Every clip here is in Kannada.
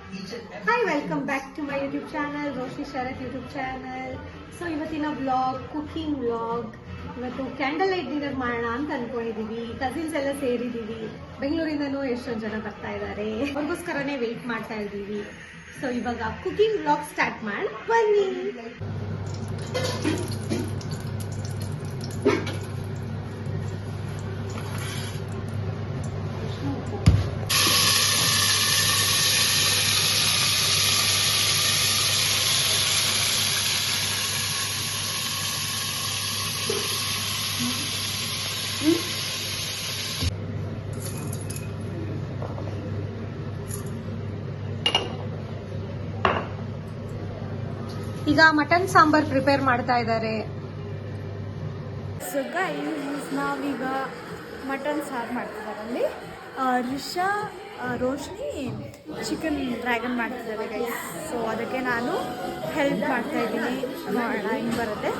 Hi, welcome back to my YouTube channel, Roshi Sharath YouTube channel. So ಇವತ್ತಿನ ವ್ಲಾಗ್ ಕುಕಿಂಗ್ ವ್ಲಾಗ್. ಇವತ್ತು ಕ್ಯಾಂಡಲ್ ಲೈಟ್ ಡಿನ್ನರ್ ಮಾಡೋಣ ಅಂತ ಅನ್ಕೊಂಡಿದೀವಿ. ಕಸಿನ್ಸ್ ಎಲ್ಲ ಸೇರಿದ್ದೀವಿ. ಬೆಂಗಳೂರಿಂದನೂ ಎಷ್ಟೊಂದು ಜನ ಬರ್ತಾ ಇದ್ದಾರೆ. ಅವ್ರಿಗೋಸ್ಕರನೇ ವೆಯ್ಟ್ ಮಾಡ್ತಾ ಇದ್ದೀವಿ. ಸೊ ಇವಾಗ ಕುಕಿಂಗ್ ವ್ಲಾಗ್ ಸ್ಟಾರ್ಟ್ ಮಾಡಿ ಬನ್ನಿ. ಈಗ ಮಟನ್ ಸಾಂಬಾರ್ ಪ್ರಿಪೇರ್ ಮಾಡ್ತಾ ಇದ್ದಾರೆ. ಸೊ ಗೈಸ್, ನಾವೀಗ ಮಟನ್ ಸಾರು ಮಾಡ್ತಿದ್ದಾರೆ. ರಿಷಾ, ರೋಶ್ನಿ ಚಿಕನ್ ಡ್ರ್ಯಾಗನ್ ಮಾಡ್ತಿದ್ದಾರೆ ಗೈಸ್. ಸೊ ಅದಕ್ಕೆ ನಾನು ಹೆಲ್ಪ್ ಮಾಡ್ತಾ ಇದ್ದೀನಿ. ನೋಡೋಣ ಹಿಂಗೆ ಬರುತ್ತೆ,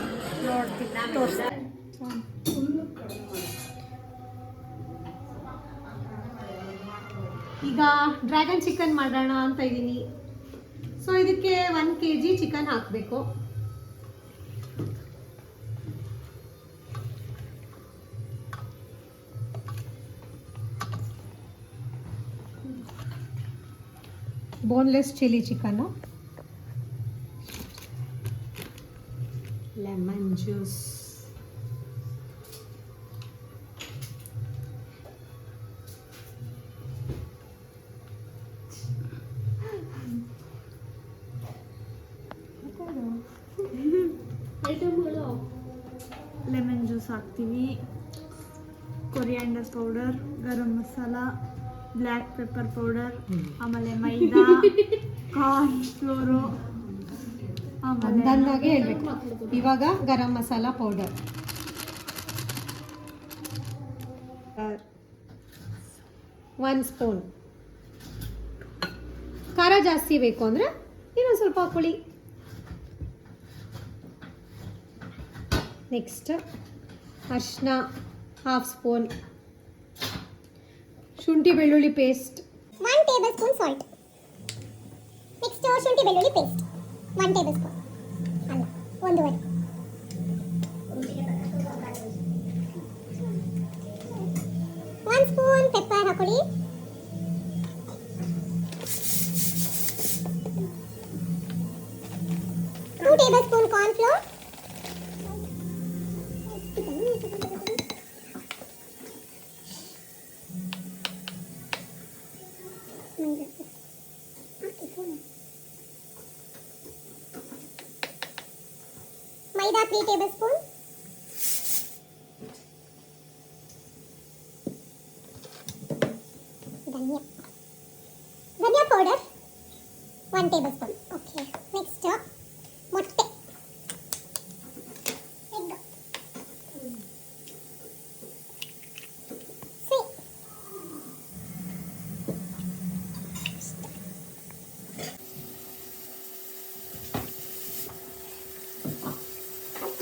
ನೋಡ್ತೀನಿ, ತೋರಿಸ್ತೀನಿ. ಈಗ ಡ್ರ್ಯಾಗನ್ ಚಿಕನ್ ಮಾಡೋಣ ಅಂತ ಇದ್ದೀನಿ. ಸೊ ಇದಕ್ಕೆ 1 kg ಚಿಕನ್ ಹಾಕಬೇಕು. Boneless chilli chicken, lemon juice, lemon juice ಹಾಕ್ತೀವಿ, coriander powder, garam masala, black pepper powder, ಆಮೇಲೆ ಮೈದಾ, ಕಾರ್ನ್ ಫ್ಲೋರು, ಒಂದೊಂದಾಗೆ ಹೇಳ್ಬೇಕು. ಇವಾಗ ಗರಂ ಮಸಾಲ ಪೌಡರ್, 1 ಸ್ಪೂನ್. ಖಾರ ಜಾಸ್ತಿ ಬೇಕು ಅಂದರೆ ಇನ್ನೊಂದು ಸ್ವಲ್ಪ ಹಾಕೊಳ್ಳಿ. ನೆಕ್ಸ್ಟ್ ಅರಿಶಿನ 1/2 ಸ್ಪೂನ್, ಶುಂಠಿ ಬೆಳ್ಳುಳ್ಳಿ paste 1 table spoon salt. Next ಶುಂಠಿ ಬೆಳ್ಳುಳ್ಳಿ ಪೇಸ್ಟ್ 1 ಟೇಬಲ್ ಸ್ಪೂನ್ ಅಲ್ಲ 1.5. 1 ಸ್ಪೂನ್ ಪೆಪ್ಪರ್ ಹಾಕೊಳ್ಳಿ. Two table spoon corn flour. Maida 3 table spoon. ಧನಿಯಾ powder 1 table spoon. Okay, next ಮೊಟ್ಟೆ, ಎಗ್,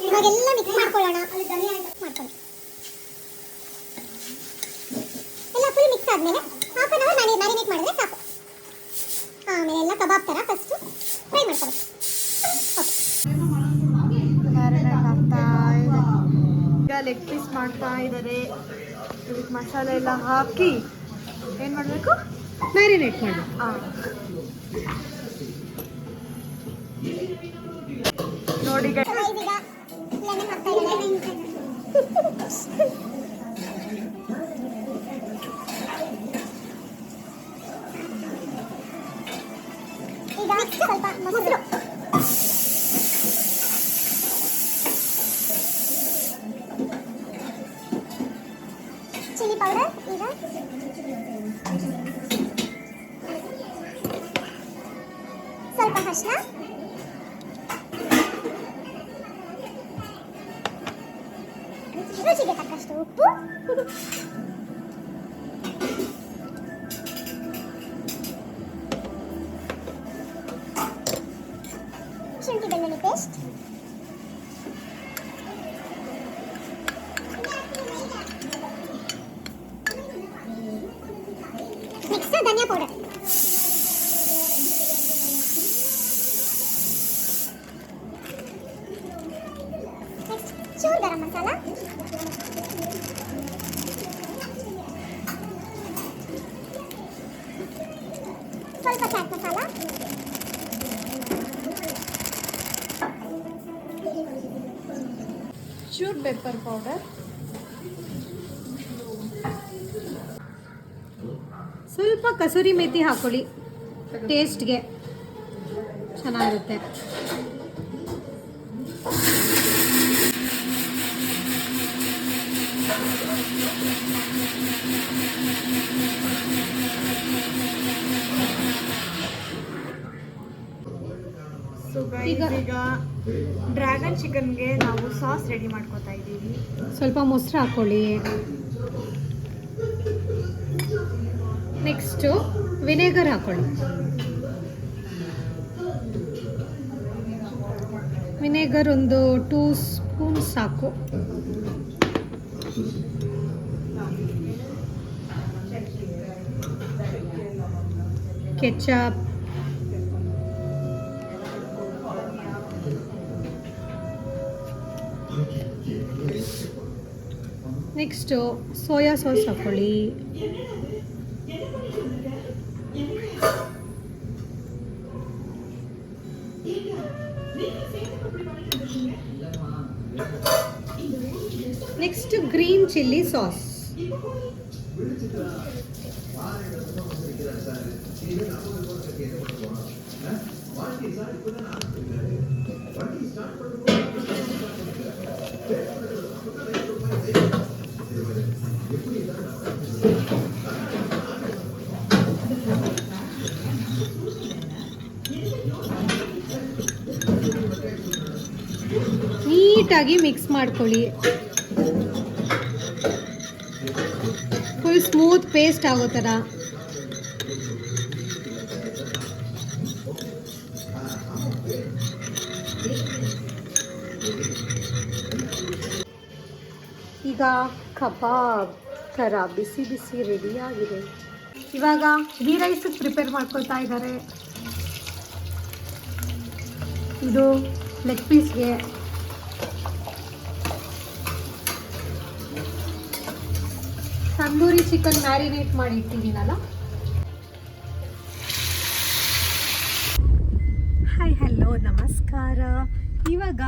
ಇವಾಗೆಲ್ಲ ಮಿಕ್ಸ್ ಮಾಡ್ಕೊಳ್ಳೋಣ. ಮಾಡ್ಕೊಳ್ಳಿ. ಎಲ್ಲ ಫುಲ್ ಮಿಕ್ಸ್ ಆದಮೇಲೆ 1/2 an hour ಮ್ಯಾರಿನೇಟ್ ಮಾಡಿದ್ರೆ ಸಾಕು. ಆಮೇಲೆ ಎಲ್ಲ ಕಬಾಬ್ ಥರ ಫಸ್ಟ್ ಫ್ರೈ ಮಾಡ್ಕೊಳ್ಳಿ. ಮ್ಯಾರಿನೇಟ್ ಆಗ್ತಾ ಇದೆ. ಈಗ ಲೆಗ್ ಪೀಸ್ ಮಾಡ್ತಾ ಇದ್ದಾರೆ. ಇದಕ್ಕೆ ಮಸಾಲೆ ಎಲ್ಲ ಹಾಕಿ ಏನು ಮಾಡಬೇಕು? ಮ್ಯಾರಿನೇಟ್ ಮಾಡಿ. ನೋಡಿ ಈಗ ಲೆಮನ್ ಹಾಕ್ತಾ ಇದ್ದಾರೆ. ಈಗ ಸ್ವಲ್ಪ ಮೊಸರು, ಚಿಲ್ಲಿ ಪೌಡರ್, ಈಗ ಸ್ವಲ್ಪ ಅರಿಶಿನ, ರುಚಿಗೆ ತಕ್ಕಷ್ಟು ಉಪ್ಪು, ಶುಂಠಿ ಬೆಳ್ಳುಳ್ಳಿ ಪೇಸ್ಟ್, ನೆಕ್ಸ್ಟ್ ಧನಿಯಾ ಪೌಡರ್, ಗರಂ ಮಸಾಲ, ಸ್ವಲ್ಪ ಚಾಟ್ ಮಸಾಲ, ಚೂರ್ ಪೆಪ್ಪರ್ ಪೌಡರ್, ಸ್ವಲ್ಪ ಕಸೂರಿ ಮೇಥಿ ಹಾಕೊಳ್ಳಿ, ಟೇಸ್ಟ್ಗೆ ಚೆನ್ನಾಗಿರುತ್ತೆ. ಸೊ ಈಗ ಡ್ರ್ಯಾಗನ್ ಚಿಕನ್ಗೆ ನಾವು ಸಾಸ್ ರೆಡಿ ಮಾಡ್ಕೊತಾ ಇದ್ದೀವಿ. ಸ್ವಲ್ಪ ಮೊಸರು ಹಾಕೊಳ್ಳಿ. ನೆಕ್ಸ್ಟು ವಿನೆಗರ್ ಹಾಕೊಳ್ಳಿ. ವಿನೆಗರ್ ಒಂದು 2 ಸ್ಪೂನ್ ಸಾಕು. ಕೆಚಪ್, ನೆಕ್ಸ್ಟು ಸೋಯಾ ಸಾಸ್ ಹಾಕೊಳ್ಳಿ. Next green chilli sauce. ನೀಟಾಗಿ ಮಿಕ್ಸ್ ಮಾಡ್ಕೊಳ್ಳಿ. ಫುಲ್ ಸ್ಮೂತ್ ಪೇಸ್ಟ್ ಆಗೋ ಥರ. ಈಗ ಕಬಾಬ್ ಥರ ಬಿಸಿ ಬಿಸಿ ರೆಡಿ ಆಗಿದೆ. ಇವಾಗ ಗೀ ರೈಸ್ ಪ್ರಿಪೇರ್ ಮಾಡ್ಕೊಳ್ತಾ ಇದ್ದಾರೆ. ಇದು ಲೆಗ್ ಪೀಸ್ಗೆ ತಂದೂರಿ ಚಿಕನ್ ಮ್ಯಾರಿನೇಟ್ ಮಾಡಿ ಇಟ್ಟಿದ್ದೀನಲ್ಲ. ಹಾಯ್, ಹಲೋ, ನಮಸ್ಕಾರ. ಇವಾಗ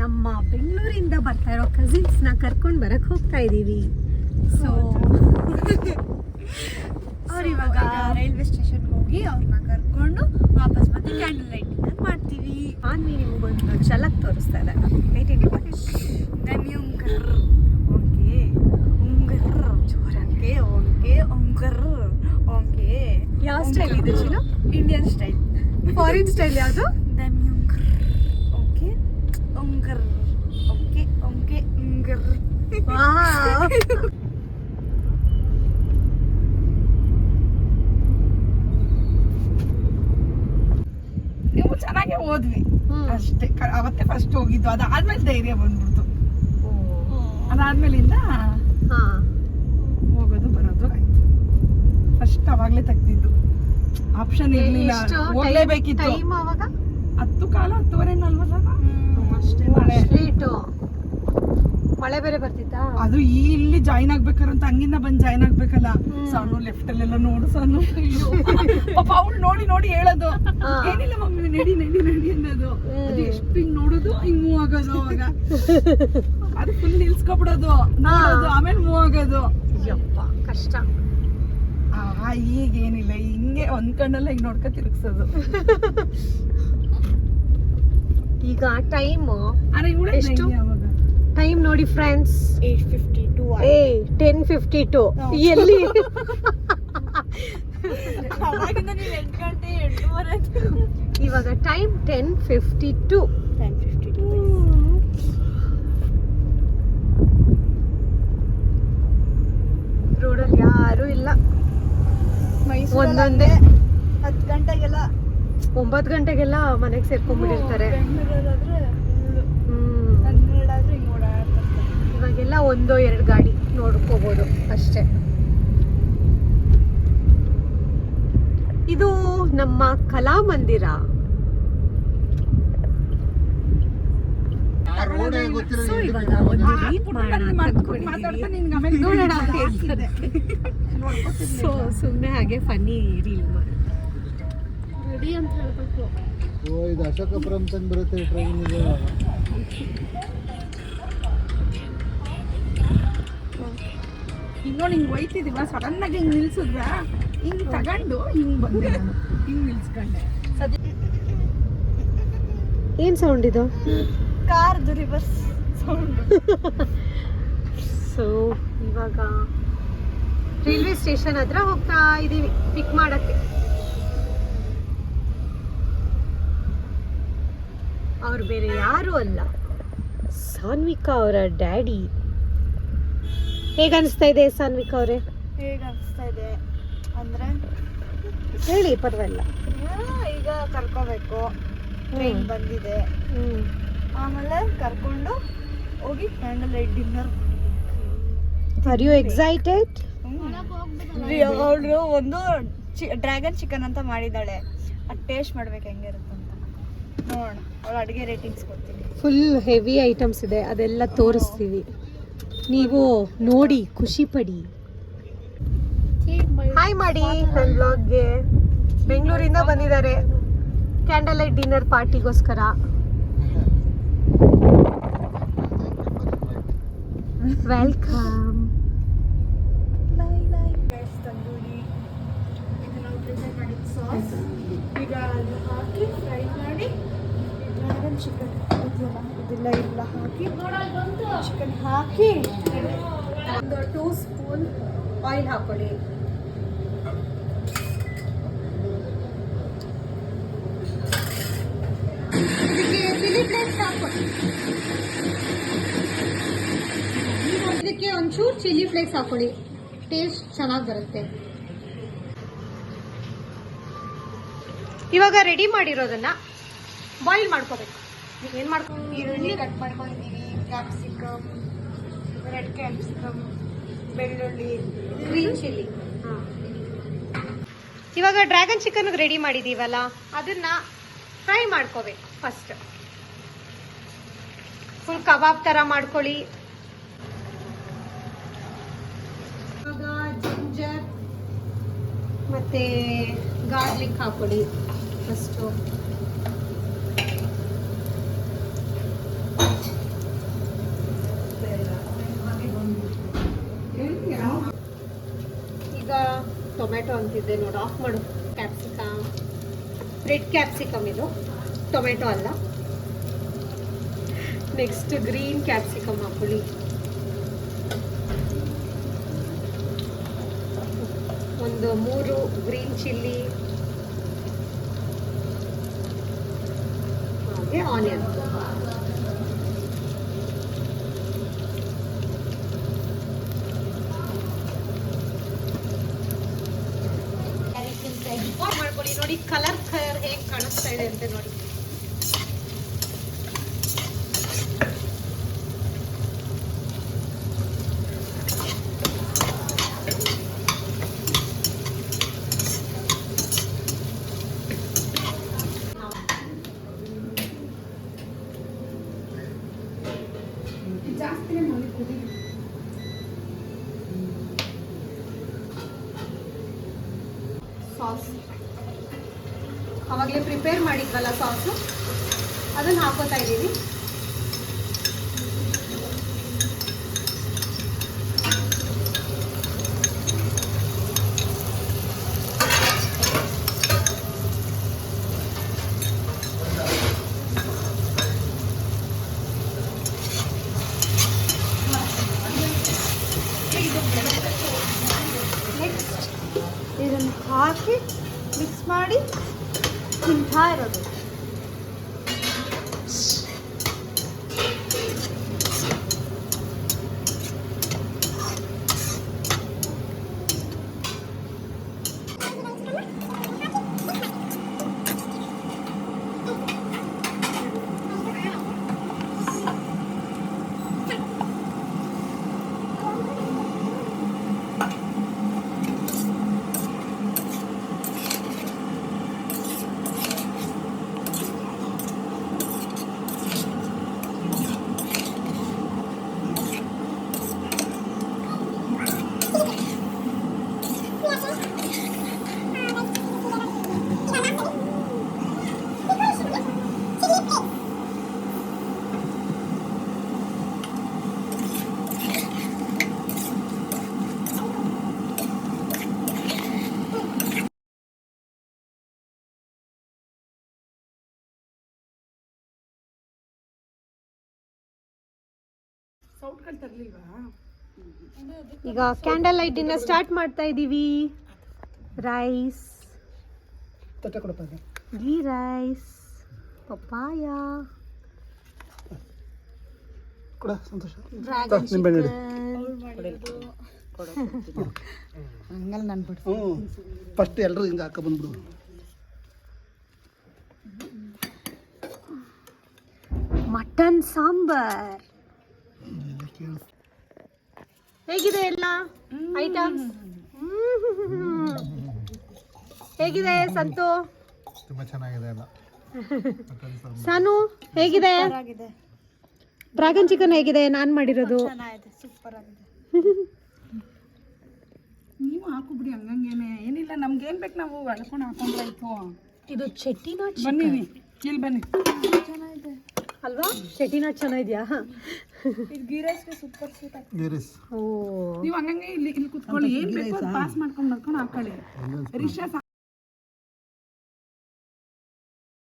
ನಮ್ಮ ಬೆಂಗಳೂರಿಂದ ಬರ್ತಾ ಇರೋ ಕಸಿನ್ಸ್ನ ಕರ್ಕೊಂಡು ಬರಕ್ಕೆ ಹೋಗ್ತಾ ಇದ್ದೀವಿ. ಸೊ ಅವ್ರು ಇವಾಗ ರೈಲ್ವೆ ಸ್ಟೇಷನ್ಗೆ ಹೋಗಿ ಅವ್ರನ್ನ ಕರ್ಕೊಂಡು ವಾಪಸ್ ಬಂದು ಕ್ಯಾಂಡಲ್ ಲೈಟ್ ಡಿನ್ನರ್ ಮಾಡ್ತೀವಿ. ಆನ್ವಿ ನಿಮಗೊಂದು ಝಲಕ್ ತೋರಿಸ್ತಾ ಇದ್ದಾರೆ. ಯಾವ ಸ್ಟೈಲ್ ಇದೆ ಚಿನ್ನ? Indian style. ಫಾರಿನ್ ಸ್ಟೈಲ್ ಯಾವುದು? ನೀವು ಚೆನ್ನಾಗೆ ಹೋದ್ವಿ ಅಷ್ಟೇ. ಅವತ್ತೇ ಫಸ್ಟ್ ಹೋಗಿದ್ದು, ಅದಾದ್ಮೇಲೆ ಧೈರ್ಯ ಬಂದ್ಬಿಡ್ತು. ಅದಾದ್ಮೇಲಿಂದ ಹೋಗೋದು ಬರೋದು ಆಯ್ತು. ಫಸ್ಟ್ ಅವಾಗ್ಲೇ ತೆಗ್ದಿದ್ದು, ಆಪ್ಷನ್ ಇರ್ಲಿಲ್ಲ, ಹೋಗ್ಲೇಬೇಕಿತ್ತು. ಟೈಮ್ ಅವಾಗ 10:40 ಅಷ್ಟೇ. ಮಳೆ ಬೇರೆ ಬರ್ತಿತ್ತಾ? ಅದು ಇಲ್ಲಿ ಜಾಯ್ನ್ ಆಗ್ಬೇಕಾರಂತ ಹಂಗಿಂದ ಬಂದ್ ಜಾಯ್ನ್ ಆಗ್ಬೇಕಲ್ಲ. ಸಣ್ಣ ಲೆಫ್ಟ್ ಅಲ್ಲೆಲ್ಲ ನೋಡು ಸಣ್ಣ. ಪಾಪ ಅವ್ಳು ನೋಡಿ ನೋಡಿ ಹೇಳೋದು, ಏನಿಲ್ಲ ಮಮ್ಮಿ ನಡಿ ನಡಿ ನಡಿ ಅನ್ನೋದು. ಅದು ಎಷ್ಟು ಹಿಂಗ್ ನೋಡೋದು, ಹಿಂಗ್ ಮೂವ್ ಆಗೋದು. ಅವಾಗ ಅದು ಫುಲ್ ನಿಲ್ಸ್ಕೊಬಿಡೋದು, ನೋಡೋದು, ಆಮೇಲೆ ಮೂವ್ ಆಗೋದು. ಯಪ್ಪ ಕಷ್ಟ. ಈಗೇನಿಲ್ಲ, ಹಿಂಗೆ ಒಂದ್ ಕಣ್ಣಲ್ಲ ಹಿಂಗ್ ನೋಡ್ಕೊ ತಿರುಗ್ಸೋದು. ಈಗ ಟೈಮ್ ಎಷ್ಟು? ಟೈಮ್ ನೋಡಿ ಫ್ರೆಂಡ್ಸ್, 8:52. 10:52. ಎಲ್ಲಿ? ಅವಾಗಿಂದ ನೀವು 8 ಗಂಟೆ 8:30 ಇವಾಗ ಟೈಮ್ 10:52. ರೋಡಲ್ಲಿ ಯಾರು ಇಲ್ಲ. ಒಂದೊಂದೇ 10 ಗಂಟೆಗೆಲ್ಲ 9 ಗಂಟೆಗೆಲ್ಲ ಮನೆಗೆ ಸೇರ್ಕೊಂಡ್ಬಿಟ್ಟಿರ್ತಾರೆ. ಇವಾಗೆಲ್ಲ 1-2 ಗಾಡಿ ನೋಡ್ಕೋಬಹುದು ಅಷ್ಟೇ. ಇದು ನಮ್ಮ ಕಲಾಮಂದಿರ. ಸೊ ಇವಾಗ ಒಂದು ರೀಲ್ ಮಾಡೋಣ ಅಂತ ಅನ್ಕೊಂಡಿದ್ದೀವಿ. ನೋಡೋಣ ಸೊ ಸುಮ್ಮನೆ ಹಾಗೆ ಫನ್ನಿ ರೀಲ್ ಮಾಡಿ ರೆಡಿ ಅಂತ ಹೇಳ್ಬೇಕು. ಇದು ಅಶೋಕಪುರಂ ತಂದು ಬರುತ್ತೆ ಟ್ರೈನ್ ಇದು. ಈಗ ನೋಡಿ ಹಿಂಗೆ ಒಯ್ತಿದೀವ, ಸಡನ್ ಆಗಿ ಹಿಂಗೆ ನಿಲ್ಸಿದ್ರ ಹಿಂಗೆ ತಗೊಂಡು ಹಿಂಗೆ ಬಂದೆ ನಾನು, ಹಿಂಗೆ ನಿಲ್ಸ್ಕೊಂಡೆ. ಏನ್ ಸೌಂಡ್ ಇದು? ಕಾರ್ದು ರಿವರ್ಸ್ ಸೌಂಡ್. ಸೊ ಇವಾಗ ರೈಲ್ವೆ ಸ್ಟೇಷನ್ ಹತ್ರ ಹೋಗ್ತಾ ಇದೀವಿ ಪಿಕ್ ಮಾಡಕ್ಕೆ. ಅವ್ರು ಬೇರೆ ಯಾರು ಅಲ್ಲ, ಸಾನ್ವಿಕಾ ಅವರ ಡ್ಯಾಡಿ. ಹೇಗ ಅನಿಸ್ತಾ ಇದೆ ಸಾನ್ವಿಕಾ ಅವರೇ? ಹೇಗೆ ಅನಿಸ್ತಾ ಇದೆ ಅಂದರೆ ಹೇಳಿ, ಪರವಾಗಿಲ್ಲ. ಈಗ ಕರ್ಕೋಬೇಕು, ಟ್ರೈನ್ ಬಂದಿದೆ, ಆಮೇಲೆ ಕರ್ಕೊಂಡು ಹೋಗಿ candle light dinner. Are you excited? ಅವಳು ಒಂದು ಡ್ರ್ಯಾಗನ್ ಚಿಕನ್ ಅಂತ ಮಾಡಿದ್ದಾಳೆ, ಅದು ಟೇಸ್ಟ್ ಮಾಡ್ಬೇಕು ಹೆಂಗಿರುತ್ತೆ ಅಂತ ನೋಡೋಣ. ಅವಳು ಅಡುಗೆ ರೇಟಿಂಗ್ಸ್ ಕೊಡ್ತೀನಿ. ಫುಲ್ ಹೆವಿ ಐಟಮ್ಸ್ ಇದೆ, ಅದೆಲ್ಲ ತೋರಿಸ್ತೀವಿ, ನೀವು ನೋಡಿ ಖುಷಿ ಪಡಿ. ಹಾಯ್ ಮಾಡಿ ನನ್ನ ಬ್ಲಾಗ್ಗೆ. ಬೆಂಗಳೂರಿಂದ ಬಂದಿದ್ದಾರೆ ಕ್ಯಾಂಡಲ್ ಲೈಟ್ ಡಿನ್ನರ್ ಪಾರ್ಟಿಗೋಸ್ಕರ. ವೆಲ್ಕಮ್. ತಂದೂರಿ ಇದು ನಾವು ಪ್ರಿಪೇರ್ ಮಾಡಿದ ಸಾಸ್. ಈಗ ಅದು ಹಾಕಿ ಫ್ರೈ ಮಾಡಿ ಡ್ರ್ಯಾಗನ್ ಚಿಕನ್ ಇದೆಲ್ಲ ಇಲ್ಲ ಹಾಕಿ ಚಿಕನ್ ಹಾಕಿ ಒಂದು 2 ಸ್ಪೂನ್ ಆಯಿಲ್ ಹಾಕೊಳ್ಳಿ. ಇದಕ್ಕೆ ಒಂಚೂರು ಚಿಲ್ಲಿ ಫ್ಲೇಕ್ಸ್ ಹಾಕೊಳ್ಳಿ, ಟೇಸ್ಟ್ ಚೆನ್ನಾಗಿ ಬರುತ್ತೆ. ಇವಾಗ ರೆಡಿ ಮಾಡಿರೋದನ್ನ ಬಾಯ್ಲ್ ಮಾಡ್ಕೋಬೇಕು. ಏನು ಮಾಡ್ಕೊಂಡು ಈರುಳ್ಳಿ ಕಟ್ ಮಾಡ್ಕೊಂಡಿದ್ದೀವಿ, ಕ್ಯಾಪ್ಸಿಕಮ್, ರೆಡ್ ಕ್ಯಾಪ್ಸಿಕಮ್, ಬೆಳ್ಳುಳ್ಳಿ, ಗ್ರೀನ್ ಚಿಲ್ಲಿ. ಇವಾಗ ಡ್ರ್ಯಾಗನ್ ಚಿಕನ್ ರೆಡಿ ಮಾಡಿದೀವಲ್ಲ, ಅದನ್ನ ಫ್ರೈ ಮಾಡ್ಕೋಬೇಕು. ಫಸ್ಟ್ ಫುಲ್ ಕಬಾಬ್ ತರ ಮಾಡ್ಕೊಳ್ಳಿ. ಇವಾಗ ಜಿಂಜರ್ ಮತ್ತೆ ಗಾರ್ಲಿಕ್ ಹಾಕೊಳ್ಳಿ ಫಸ್ಟು. ಈಗ ಟೊಮೆಟೊ ಅಂತಿದ್ದೆ ನೋಡಿ, ಆಫ್ ಮಾಡು. ಕ್ಯಾಪ್ಸಿಕಮ್, ರೆಡ್ ಕ್ಯಾಪ್ಸಿಕಮ್, ಇದು ಟೊಮೆಟೊ ಅಲ್ಲ. ನೆಕ್ಸ್ಟ್ ಗ್ರೀನ್ ಕ್ಯಾಪ್ಸಿಕಮ್ ಹಾಕೊಳ್ಳಿ. ಒಂದು 3 ಗ್ರೀನ್ ಚಿಲ್ಲಿ, ಹಾಗೆ ಆನಿಯನ್. ಮಾಡ್ಕೊಳ್ಳಿ. ನೋಡಿ ಕಲರ್ ಹೇಗೆ ಕಾಣಿಸ್ತಾ ಇದೆ ಅಂತ ನೋಡಿ. ಜಾಸ್ತಿನೇ ಮಾಡಿ ಕುದಿ. ಸಾಸ್ ಅವಾಗಲೇ ಪ್ರಿಪೇರ್ ಮಾಡಿದ್ವಲ್ಲ ಸಾಸು, ಅದನ್ನು ಹಾಕೋತಾ ಇದ್ದೀವಿ. ನೆಕ್ಸ್ಟ್ ಇದನ್ನು ಹಾಕಿ ಮಿಕ್ಸ್ ಮಾಡಿ ತಿಂತಾ ಇರೋದು. ಸೌಟ್ಗಳು ತರ್ಲಿಲ್ವಾ? ಈಗ ಕ್ಯಾಂಡಲ್ ಲೈಟ್ ಡಿನ್ನರ್ ಸ್ಟಾರ್ಟ್ ಮಾಡ್ತಾ ಇದ್ದೀವಿ. ರೈಸ್, ತಟ್ಟೆ ಕೊಡಪ್ಪ. ಘೀ ರೈಸ್, ಪಪ್ಪಾಯ, ಕೊಡ ಸಂತೋಷ. ಡ್ರ್ಯಾಗನ್ ನಿಂಬೆಹಣ್ಣು ಹಂಗಲ್ಲ ನಾನು ಬಿಡ್ತೀನಿ. ಫಸ್ಟ್ ಎಲ್ಲರೂ ಹಿಂಗೆ ಹಾಕ ಬಂದ್ಬಿಡು. ಮಟನ್ ಸಾಂಬಾರ್. ಹೇಗಿದೆ ಎಲ್ಲ ಐಟಮ್ಸ್? ಹೇಗಿದೆ ಸಂತು? ತುಂಬ ಚೆನ್ನಾಗಿದೆ ಎಲ್ಲ. ಸಾನು ಹೇಗಿದೆ? ಡ್ರ್ಯಾಗನ್ ಚಿಕನ್ ಹೇಗಿದೆ? ನಾನು ಮಾಡಿರೋದು ಚೆನ್ನಾಗಿದೆ, ಸೂಪರ್ ಆಗಿದೆ. ನೀವು ಹಾಕೋಬಿಡಿ ಹಂಗಂಗೇನೆ, ಏನಿಲ್ಲ. ನಮ್ಗೆ ಏನು ಬೇಕು ನಾವು ಅಳ್ಕೊಂಡು ಹಾಕೊಂಡ್ರಾಯ್ತು. ಇದು ಚೆಟ್ಟಿನಾಡ್ ಬನ್ನಿ ಇಲ್ಲಿ ಬನ್ನಿ. ಚೆನ್ನಾಗಿದೆ ಅಲ್ವಾ? ಚೆಟ್ಟಿನಾಡ್ ಚೆನ್ನಾಗಿದ್ಯಾ? ಇದು ಗೀ ರೈಸ್ಗೆ ಸೂಪರ್ ಸ್ವೀಟ್ ಆಗ್ತದೆ. ಗೀರಿಸ್ ಓ, ನೀವು ಹಂಗಂಗೆ ಇಲ್ಲಿ ಕುತ್ಕೊಳ್ಳಿ. ಏನು ಬೇಕು ಪಾಸ್ ಮಾಡ್ಕೊಂಡು ಹಾಕೊಳ್ಳಿ. ರಿಷಾ